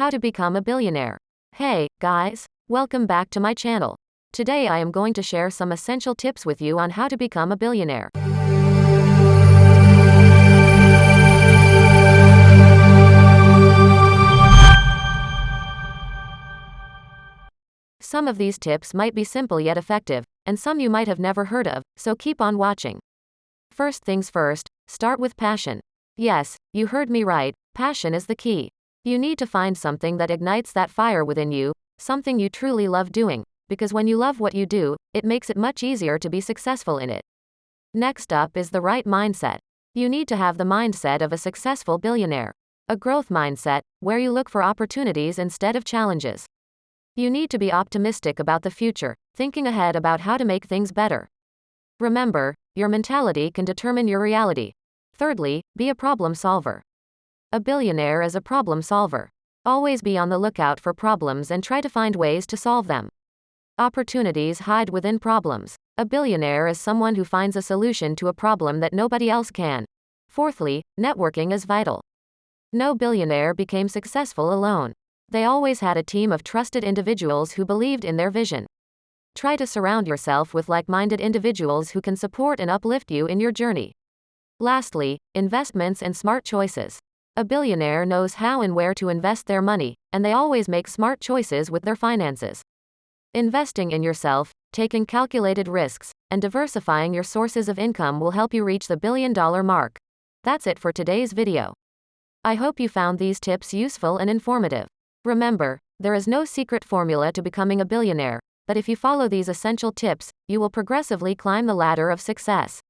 How to become a billionaire. Hey, guys, welcome back to my channel. Today I am going to share some essential tips with you on how to become a billionaire. Some of these tips might be simple yet effective, and some you might have never heard of, so keep on watching. First things first, start with passion. Yes, you heard me right, passion is the key. You need to find something that ignites that fire within you, something you truly love doing, because when you love what you do, it makes it much easier to be successful in it. Next up is the right mindset. You need to have the mindset of a successful billionaire. A growth mindset, where you look for opportunities instead of challenges. You need to be optimistic about the future, thinking ahead about how to make things better. Remember, your mentality can determine your reality. Thirdly, be a problem solver. A billionaire is a problem solver. Always be on the lookout for problems and try to find ways to solve them. Opportunities hide within problems. A billionaire is someone who finds a solution to a problem that nobody else can. Fourthly, networking is vital. No billionaire became successful alone. They always had a team of trusted individuals who believed in their vision. Try to surround yourself with like-minded individuals who can support and uplift you in your journey. Lastly, investments and smart choices. A billionaire knows how and where to invest their money, and they always make smart choices with their finances. Investing in yourself, taking calculated risks, and diversifying your sources of income will help you reach the billion-dollar mark. That's it for today's video. I hope you found these tips useful and informative. Remember, there is no secret formula to becoming a billionaire, but if you follow these essential tips, you will progressively climb the ladder of success.